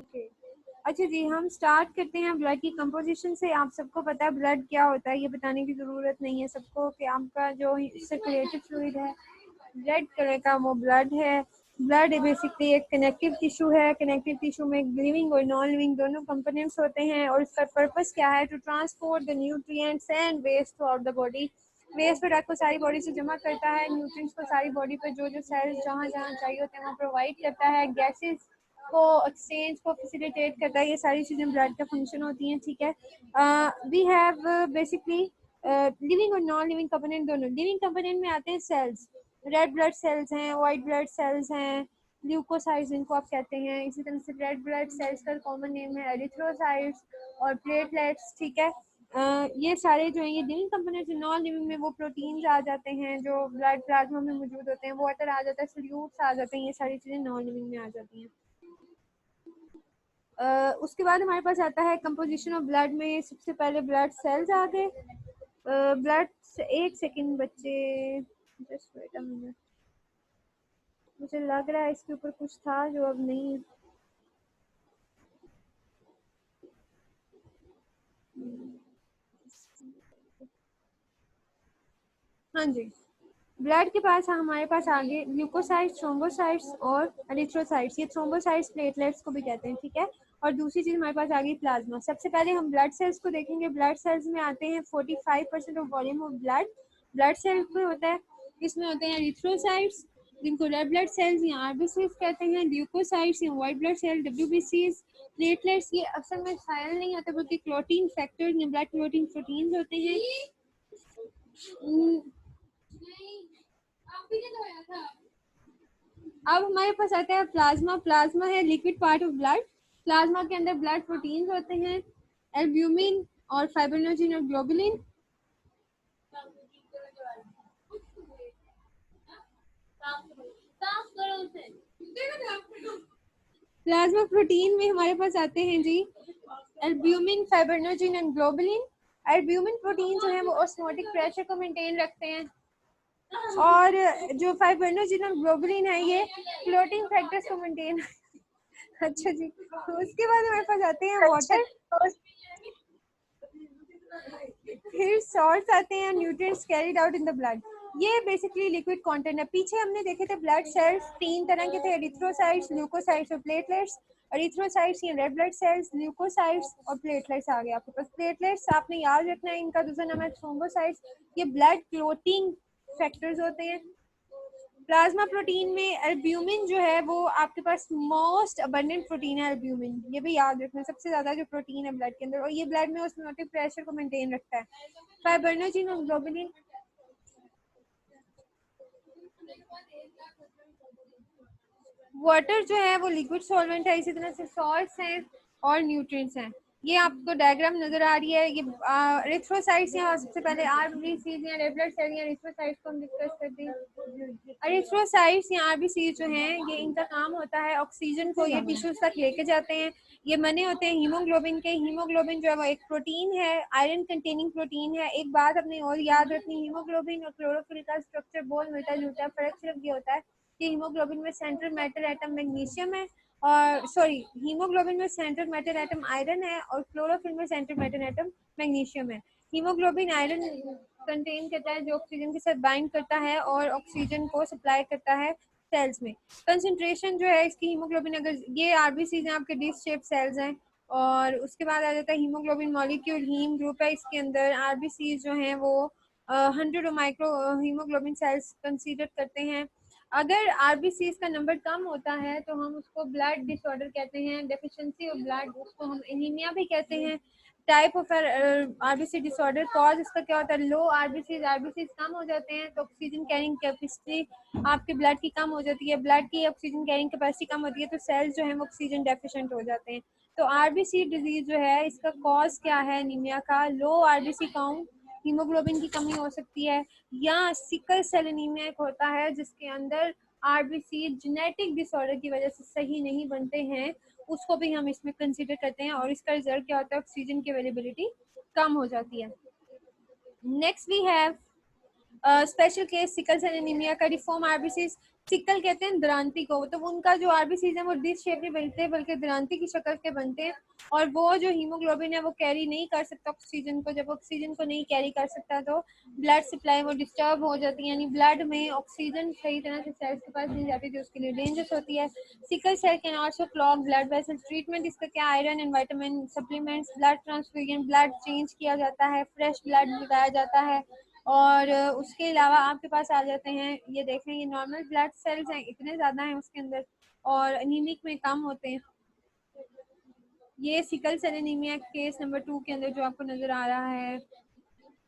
Okay अच्छा जी, हम start करते हैं ब्लड की कंपोजिशन से। आप सबको पता है ब्लड क्या होता है, ये बताने की ज़रूरत नहीं है सबको कि आपका जो सर्कुलेटरी फ्लूइड है रेड कलर का वो ब्लड है। ब्लड बेसिकली एक कनेक्टिव टिश्यू है। कनेक्टिव टिश्यू में लिविंग और नॉन लिविंग दोनों कंपोनेंट्स होते हैं और इसका पर्पस क्या है? To transport the nutrients and waste throughout the body. Waste product को सारी बॉडी से जमा करता है, न्यूट्रिएंट्स को सारी बॉडी पर जो जो सेल्स जहाँ जहाँ चाहिए होते हैं वहाँ प्रोवाइड करता है, गैसेस को एक्सचेंज को फैसिलिटेट करता है। ये सारी चीज़ें ब्लड का फंक्शन होती हैं, ठीक है। वी हैव बेसिकली लिविंग और नॉन लिविंग कंपोनेंट दोनों। लिविंग कंपोनेंट में आते हैं सेल्स, रेड ब्लड सेल्स हैं, वाइट ब्लड सेल्स हैं, ल्यूकोसाइट्स जिनको आप कहते हैं। इसी तरह से रेड ब्लड सेल्स का कॉमन नेम है एरिथ्रोसाइट्स और प्लेटलेट्स, ठीक है। ये सारे जो हैं ये लिविंग कंपोनेंट्स। नॉन लिविंग में वो प्रोटीन्स आ जाते हैं जो ब्लड प्लाज्मा में मौजूद होते हैं, वाटर आ जाता है, सोल्यूट्स आ जाते हैं, ये सारी चीज़ें नॉन लिविंग में आ जाती हैं। उसके बाद हमारे पास आता है कंपोजिशन ऑफ ब्लड में। सबसे पहले ब्लड सेल्स आ गए। ब्लड एक सेकंड बच्चे, जस्ट वेट अ मिनट, मुझे लग रहा है इसके ऊपर कुछ था जो अब नहीं। हाँ जी, ब्लड के पास हमारे पास आगे ल्यूकोसाइट्स, थ्रोम्बोसाइट्स और एरिथ्रोसाइट्स। ये थ्रोम्बोसाइट्स प्लेटलेट्स को भी कहते हैं, ठीक है। और दूसरी चीज़ हमारे पास आ गई प्लाज्मा। सबसे पहले हम ब्लड सेल्स को देखेंगे। ब्लड सेल्स में आते हैं 45% of volume of blood blood cells में होता है। इसमें होते हैं एरिथ्रोसाइट्स जिनको रेड ब्लड सेल्स या आरबीसीज कहते हैं, ल्यूकोसाइट्स या वाइट ब्लड सेल डब्ल्यूबीसीज, प्लेटलेट्स ये असल में सायल नहीं होते बल्कि क्लोटीन फैक्टर्स या ब्लड क्लोटिंग प्रोटीन्स होते हैं। अब हमारे पास आता है प्लाज्मा। प्लाज्मा है liquid part of blood. Plasma के अंदर ब्लड प्रोटीन्स होते हैं, एल्ब्यूमिन और फाइब्रिनोजेन और ग्लोबुलिन। प्लाज्मा प्रोटीन में हमारे पास आते हैं जी albumin, fibrinogen and globulin. Albumin protein जो है वो ऑस्मोटिक प्रेशर को मेंटेन रखते हैं और जो फाइब्रिनोजेन और ग्लोबुलिन है ये क्लोटिंग फैक्टर्स को मेंटेन अच्छा जी, उसके बाद हमारे पास आते हैं वाटर, फिर सॉल्ट्स आते हैं, nutrients carried out in the blood. ये बेसिकली लिक्विड कंटेंट है। पीछे हमने देखे थे ब्लड सेल्स तीन तरह के थे, एरिथ्रोसाइट्स, ल्यूकोसाइट्स और प्लेटलेट्स। एरिथ्रोसाइट्स ये रेड ब्लड सेल्स, ल्यूकोसाइट्स और प्लेटलेट्स आ गए आपके पास। प्लेटलेट्स आपने याद रखना है, इनका दूसरा नाम है थ्रोम्बोसाइट्स। ये ब्लड क्लोटिंग फैक्टर्स होते हैं। प्लाज्मा प्रोटीन में एल्ब्यूमिन जो है वो आपके पास मोस्ट अबंडेंट प्रोटीन है। एल्ब्यूमिन ये भी याद रखना, सबसे ज्यादा जो प्रोटीन है ब्लड के अंदर, और ये ब्लड में ऑस्मोटिक प्रेशर को मेंटेन रखता है। फाइब्रिनोजेन और ग्लोबुलिन वाटर जो है वो लिक्विड सॉल्वेंट है। इसी तरह से सॉल्ट्स हैं और न्यूट्रिएंट्स हैं। ये आपको डायग्राम नजर आ रही है। ये एरिथ्रोसाइट्स यहाँ सबसे पहले आरबीसीज या रेड ब्लड सेल या एरिथ्रोसाइट्स को हम डिस्कस करते हैं। एरिथ्रोसाइट्स या आरबीसीज जो हैं ये इनका काम होता है ऑक्सीजन को ये टिश्यूज तक लेके जाते हैं। ये बने होते हैं हीमोग्लोबिन के। हीमोग्लोबिन जो है वो एक प्रोटीन है, आयरन कंटेनिंग प्रोटीन है। एक बात अपने और याद रखनी, हीमोग्लोबिन और क्लोरोफिल का स्ट्रक्चर बहुत मिलता जुलता है, फर्क सिर्फ ये होता है कि हीमोग्लोबिन में सेंट्रल मेटल एटम मैग्नीशियम है, और सॉरी हीमोग्लोबिन में सेंट्रल मेटल एटम आयरन है और क्लोरोफिल में सेंट्रल मेटल एटम मैग्नीशियम है। हीमोग्लोबिन आयरन कंटेन करता है जो ऑक्सीजन के साथ बाइंड करता है और ऑक्सीजन को सप्लाई करता है सेल्स में। कंसंट्रेशन जो है इसकी हीमोग्लोबिन, अगर ये आरबीसीज हैं आपके डिश शेप सेल्स हैं, और उसके बाद आ जाता है हीमोग्लोबिन मॉलिक्यूल, हीम ग्रुप है इसके अंदर। आरबीसीज जो हैं वो 100 माइक्रो हीमोग्लोबिन सेल्स कंसीडर करते हैं। अगर आरबीसीज का नंबर कम होता है तो हम उसको ब्लड डिसऑर्डर कहते हैं, डेफिशिएंसी ऑफ ब्लड, उसको हम एनीमिया भी कहते हैं। Type of RBC disorder, cause इसका क्या होता है? लो आरबीसीज, आरबीसीज कम हो जाते हैं तो ऑक्सीजन कैरिंग कैपेसिटी आपके ब्लड की कम हो जाती है। ब्लड की ऑक्सीजन कैरिंग कैपेसिटी कम होती है तो सेल्स जो है वो ऑक्सीजन डेफिशिएंट हो जाते हैं। तो आरबीसी डिजीज जो है इसका कॉज क्या है? एनीमिया का। लो आरबीसी काउंट, हीमोग्लोबिन की कमी हो सकती है, या सिकल सेल एनीमिया एक होता है जिसके अंदर आरबीसी जेनेटिक डिसऑर्डर की वजह से सही नहीं बनते हैं, उसको भी हम इसमें कंसीडर करते हैं। और इसका रिजल्ट क्या होता है? ऑक्सीजन की अवेलेबिलिटी कम हो जाती है। Next we have special case sickle cell anaemia का, रिफॉर्म आरबीसीज। सिकल कहते हैं द्रांति को, तो उनका जो आरबीसीज है वो डिस्क शेप नहीं बनते बल्कि द्रांति की शक्ल के बनते हैं, और वो जो हीमोग्लोबिन है वो कैरी नहीं कर सकता ऑक्सीजन को। जब ऑक्सीजन को नहीं कैरी कर सकता तो ब्लड सप्लाई वो डिस्टर्ब हो जाती है, यानी ब्लड में ऑक्सीजन सही तरह से सेल्स के पास नहीं जाती, जो उसके लिए डेंजरस होती है। Sickle cell can also clog blood vessels. Treatment इसका क्या, iron and vitamin supplements, blood transfusion, blood change किया जाता है, फ्रेश ब्लड लगाया जाता है, और उसके अलावा आपके पास आ जाते हैं, ये देखें ये नॉर्मल ब्लड सेल्स हैं, इतने ज़्यादा हैं उसके अंदर, और एनीमिक में कम होते हैं। ये sickle cell anaemia case number 2 के अंदर जो आपको नज़र आ रहा है,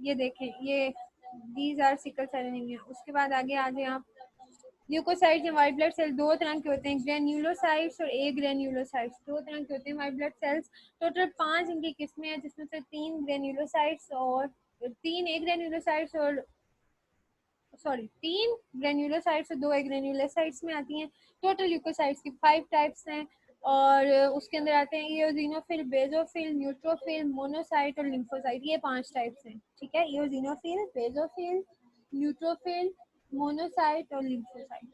ये देखें, ये these are sickle cell anaemia. उसके बाद आगे आ जाए आप, ल्यूकोसाइट्स या व्हाइट ब्लड सेल दो तरह के होते हैं, ग्रेन्युलोसाइट्स और ए ग्रेन्युलोसाइट्स, दो तरह के होते हैं व्हाइट ब्लड सेल्स। टोटल 5 इनकी किस्में हैं, जिसमें से 3 ग्रेन्युलोसाइट्स और 3 ए ग्रेन्युलोसाइट्स और सॉरी 3 ग्रेन्युलोसाइट्स और 2 एग्रेन्युलोसाइट्स में आती हैं। टोटल ल्यूकोसाइट्स की 5 टाइप्स हैं, और उसके अंदर आते हैं इओजिनोफिल, बेजोफिल, न्यूट्रोफिल, मोनोसाइट और लिम्फोसाइट, ये 5 टाइप्स हैं। ठीक है, इओजिनोफिल, बेजोफिल, न्यूट्रोफिल, मोनोसाइट और लिम्फोसाइट।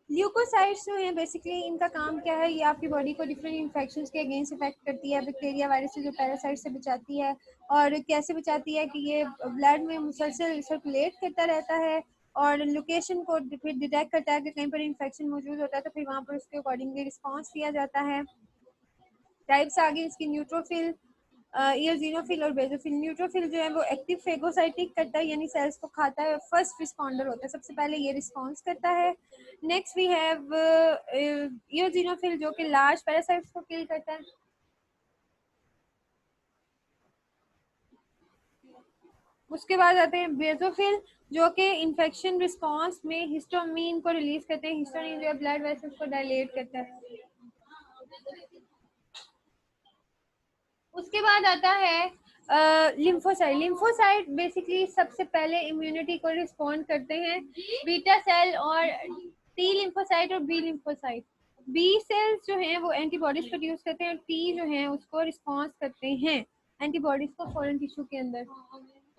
ल्यूकोसाइट्स जो हैं बेसिकली इनका काम क्या है, ये आपकी बॉडी को डिफरेंट इन्फेक्शंस के अगेंस्ट इफेक्ट करती है, बैक्टीरिया वायरस से जो पैरासाइट से बचाती है। और कैसे बचाती है कि ये ब्लड में मुसलसल सर्कुलेट करता रहता है, और लोकेशन को फिर डिटेक्ट करता है कि कहीं पर इन्फेक्शन मौजूद होता है, तो फिर वहाँ पर उसके अकॉर्डिंगली रिस्पॉन्स दिया जाता है। टाइप्स आगे इसकी, न्यूट्रोफिल, इओजिनोफिल और बेजोफिल। न्यूट्रोफिल जो है वो एक्टिव फेगोसाइटिक करता है, यानी सेल्स को खाता है, फर्स्ट रिस्पॉन्डर होता है, सबसे पहले ये रिस्पॉन्स करता है। नेक्स्ट वी हैव इओजिनोफिल जो कि लार्ज पैरासाइट्स को किल करता है। उसके बाद आते हैं बेजोफिल, जो कि इन्फेक्शन रिस्पॉन्स में हिस्टामिन को रिलीज करते हैं। हिस्टामिन जो है ब्लड वेसल्स को डायलेट करता है। उसके बाद आता है लिम्फोसाइट। लिम्फोसाइट बेसिकली सबसे पहले इम्यूनिटी को रिस्पॉन्ड करते हैं। बीटा सेल और टी लिम्फोसाइट और बी लिम्फोसाइट। बी सेल्स जो हैं वो एंटीबॉडीज प्रोड्यूस करते हैं, टी जो हैं उसको रिस्पॉन्स करते हैं एंटीबॉडीज को फॉरेन टिश्यू के अंदर।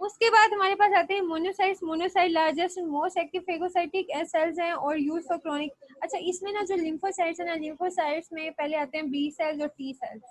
उसके बाद हमारे पास आते हैं monocytes. Monocyte largest and most active phagocytic cells हैं और यूज फॉर क्रॉनिक। अच्छा, इसमें ना जो लिम्फोसाइट्स है ना, लिम्फोसाइट्स में पहले आते हैं बी सेल्स और टी सेल्स।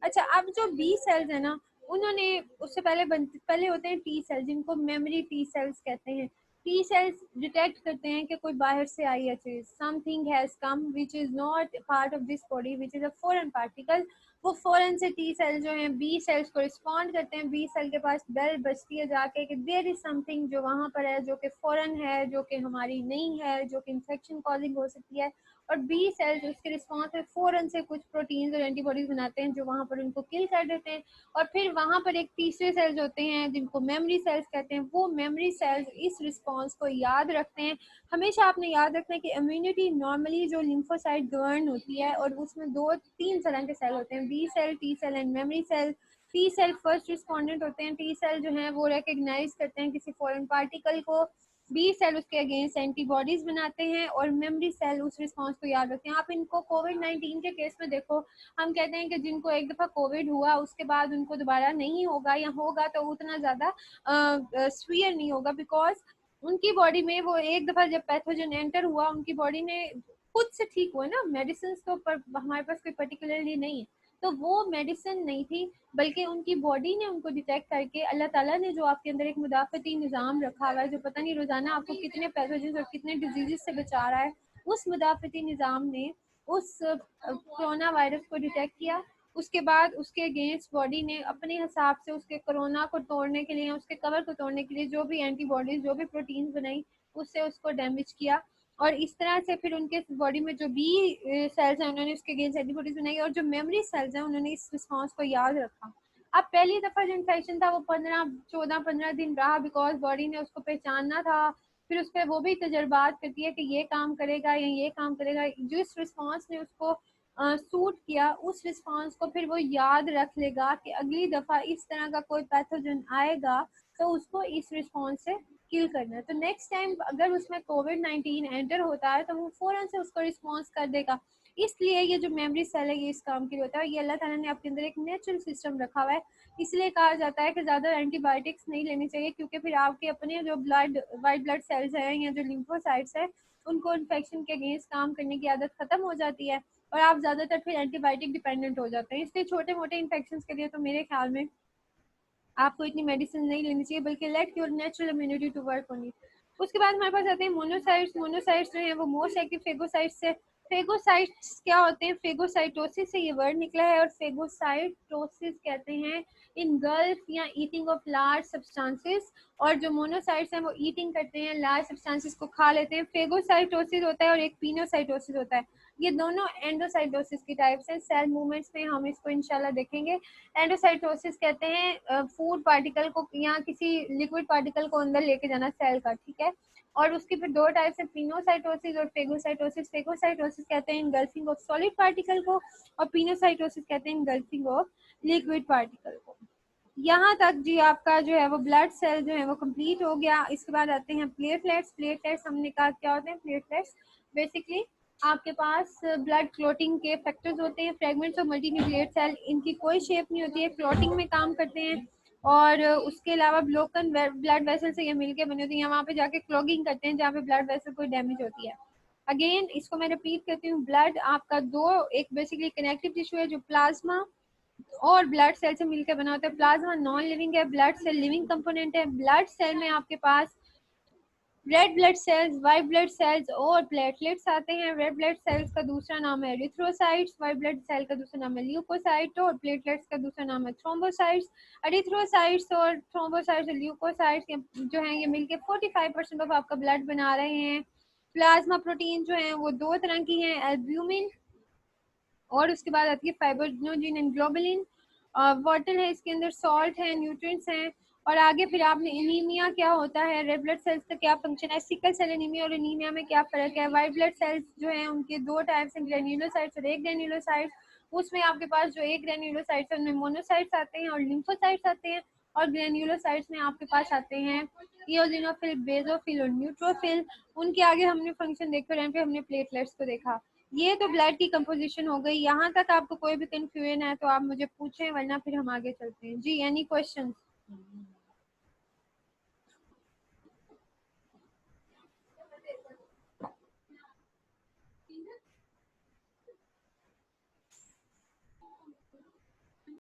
अच्छा, अब जो बी सेल्स है ना, उन्होंने उससे पहले होते हैं टी सेल्स, जिनको मेमोरी टी सेल्स कहते हैं। टी सेल्स डिटेक्ट करते हैं कि कोई बाहर से आई है चीज, something has come which is not part of this body which is a foreign particle. वो फॉरेन से टी सेल्स जो हैं बी सेल्स को रिस्पॉन्ड करते हैं। बी सेल के पास बेल बजती है जाके कि देयर इज समथिंग जो वहाँ पर है, जो कि फॉरेन है, जो कि हमारी नहीं है, जो कि इन्फेक्शन कॉजिंग हो सकती है। और बी सेल्स उसके रिस्पॉन्स में फ़ौरन से कुछ प्रोटीन्स और एंटीबॉडीज बनाते हैं जो वहाँ पर उनको किल कर देते हैं। और फिर वहाँ पर एक तीसरे सेल्स होते हैं जिनको मेमोरी सेल्स कहते हैं। वो मेमोरी सेल्स इस रिस्पॉन्स को याद रखते हैं। हमेशा आपने याद रखना है कि इम्यूनिटी नॉर्मली जो लिम्फोसाइट गवर्न होती है, और उसमें 2-3 तरह के सेल होते हैं, B cell, T cell and memory cell. T cell first respondent होते हैं। टी सेल जो है वो रिकग्नाइज करते हैं किसी फॉरेन पार्टिकल को। बी सेल उसके अगेंस्ट एंटीबॉडीज बनाते हैं, और मेमोरी सेल उस रिस्पॉन्स को याद रखते हैं। आप इनको कोविड-19 के केस में देखो, हम कहते हैं कि जिनको एक दफ़ा कोविड हुआ उसके बाद उनको दोबारा नहीं होगा, या होगा तो उतना ज़्यादा सीवियर नहीं होगा, बिकॉज उनकी बॉडी में वो एक दफ़ा जब पैथोजन एंटर हुआ, उनकी बॉडी ने खुद से ठीक हुआ ना। मेडिसिन तो पर हमारे पास कोई पर्टिकुलरली नहीं है, तो वो मेडिसिन नहीं थी, बल्कि उनकी बॉडी ने उनको डिटेक्ट करके, अल्लाह ताला ने जो आपके अंदर एक मुदाफ़ती निज़ाम रखा हुआ है, जो पता नहीं रोज़ाना आपको कितने पैथोजन और कितने डिजीज़ से बचा रहा है, उस मुदाफ़ती निज़ाम ने उस कोरोना वायरस को डिटेक्ट किया। उसके बाद उसके अगेंस्ट बॉडी ने अपने हिसाब से उसके कोरोना को तोड़ने के लिए, उसके कवर को तोड़ने के लिए जो भी एंटीबॉडीज, जो भी प्रोटीन्स बनाई, उससे उसको डैमेज किया। और इस तरह से फिर उनके बॉडी में जो बी सेल्स हैं उन्होंने उसके अगेंस्ट एंटीबॉडीज बनाई, और जो मेमोरी सेल्स हैं उन्होंने इस रिस्पॉन्स को याद रखा। अब पहली दफ़ा जो इन्फेक्शन था वो 14-15 दिन रहा, बिकॉज बॉडी ने उसको पहचानना था। फिर उस पर वो भी तजर्बात करती है कि ये काम करेगा या ये काम करेगा। जिस रिस्पॉन्स ने उसको सूट किया, उस रिस्पॉन्स को फिर वो याद रख लेगा कि अगली दफ़ा इस तरह का कोई पैथोजन आएगा तो उसको इस रिस्पॉन्स से किल करना है। तो नेक्स्ट टाइम अगर उसमें कोविड-19 एंटर होता है तो वो फ़ौरन से उसको रिस्पॉन्स कर देगा। इसलिए ये जो मेमोरी सेल है ये इस काम के लिए होता है। ये अल्लाह ताला ने आपके अंदर एक नेचुरल सिस्टम रखा हुआ है। इसलिए कहा जाता है कि ज़्यादा एंटीबायोटिक्स नहीं लेनी चाहिए, क्योंकि फिर आपके अपने जो वाइट ब्लड सेल्स हैं या जो लिम्फोसाइट्स हैं उनको इन्फेक्शन के अगेंस्ट काम करने की आदत ख़त्म हो जाती है और आप ज़्यादातर फिर एंटीबायोटिक डिपेंडेंट हो जाते हैं। इसलिए छोटे मोटे इन्फेक्शन के लिए तो मेरे ख्याल में आपको इतनी मेडिसिन नहीं लेनी चाहिए, बल्कि let your natural immunity to work on it. उसके बाद हमारे पास आते हैं मोनोसाइट्स। मोनोसाइट्स जो है वो मोस्ट एक्टिव फेगोसाइट्स से। फेगोसाइट्स क्या होते हैं? फेगोसाइटोसिस से ये वर्ड निकला है और फेगोसाइटोसिस कहते हैं इन गल्फ या ईटिंग ऑफ लार्ज सब्सटेंसेस, और जो मोनोसाइट्स हैं वो ईटिंग करते हैं, लार्ज सब्सटेंसेस को खा लेते हैं। फेगोसाइटोसिस होता है और एक पिनोसाइटोसिस होता है। ये दोनों एंडोसाइटोसिस की टाइप्स हैं। सेल मूवमेंट्स में हम इसको इंशाल्लाह देखेंगे। एंडोसाइटोसिस कहते हैं फूड पार्टिकल को या किसी लिक्विड पार्टिकल को अंदर लेके जाना सेल का, ठीक है। और उसकी फिर दो टाइप्स है, पिनोसाइटोसिस और फेगोसाइटोसिस। फेगोसाइटोसिस कहते हैं इनगल्फिंग ऑफ सॉलिड पार्टिकल को और पिनोसाइटोसिस कहते हैं इनगल्फिंग ऑफ लिक्विड पार्टिकल को। यहाँ तक जी आपका जो है वो ब्लड सेल जो है वो कंप्लीट हो गया। इसके बाद आते हैं प्लेटलेट्स। प्लेटलेट्स हमने कहा क्या होते हैं? प्लेटलेट्स बेसिकली आपके पास ब्लड क्लोटिंग के फैक्टर्स होते हैं। फ्रेगमेंट्स ऑफ मल्टीन्यूक्लिएट सेल, इनकी कोई शेप नहीं होती है, क्लोटिंग में काम करते हैं। और उसके अलावा ब्लोकन ब्लड वेसल से ये मिलके बने होते हैं, वहाँ पे जाके क्लॉगिंग करते हैं जहाँ पे ब्लड वेसल कोई डैमेज होती है। अगेन इसको मैं रिपीट करती हूँ, ब्लड आपका दो, एक बेसिकली कनेक्टिव टिश्यू है जो प्लाज्मा और ब्लड सेल से मिलकर बना होता है। प्लाज्मा नॉन लिविंग है, ब्लड सेल लिविंग कंपोनेंट है। ब्लड सेल में आपके पास red blood cells, white blood cells और प्लेटलेट्स आते हैं। रेड ब्लड सेल्स का दूसरा नाम है एरिथ्रोसाइट्स, वाइट ब्लड सेल का दूसरा नाम है ल्यूकोसाइट और प्लेटलेट्स का दूसरा नाम है थ्रोम्बोसाइट्स। एरिथ्रोसाइट्स और थ्रोम्बोसाइट्स और ल्यूकोसाइट्स जो हैं ये मिलके 45% ऑफ आपका ब्लड बना रहे हैं। प्लाज्मा प्रोटीन जो हैं वो दो तरह की हैं, एल्ब्यूमिन और उसके बाद आती है फाइब्रोनोजिन एंड ग्लोबुलिन। वाटर है इसके अंदर, सॉल्ट है, न्यूट्रिएंट्स हैं। और आगे फिर आपने एनीमिया क्या होता है, रेड ब्लड सेल्स का क्या फंक्शन है, सिकल सेल एनीमिया और एनीमिया में क्या फ़र्क है। वाइट ब्लड सेल्स जो हैं उनके दो टाइप्स हैं, ग्रेन्युलोसाइट्स और एक ग्रेन्युलोसाइट्स। उसमें आपके पास जो एक ग्रेन्युलोसाइट्स है उनमें मोनोसाइट्स आते हैं और लिम्फोसाइट्स आते हैं। और ग्रेन्युलोसाइट्स में आपके पास आते हैं इओसिनोफिल, बेसोफिल और न्यूट्रोफिल। उनके आगे हमने फंक्शन देखते रहे, फिर हमने प्लेटलेट्स को देखा। ये तो ब्लड की कंपोजिशन हो गई। यहाँ तक आपको कोई भी कंफ्यूजन है तो आप मुझे पूछें, वरना फिर हम आगे चलते हैं। जी एनी क्वेश्चन?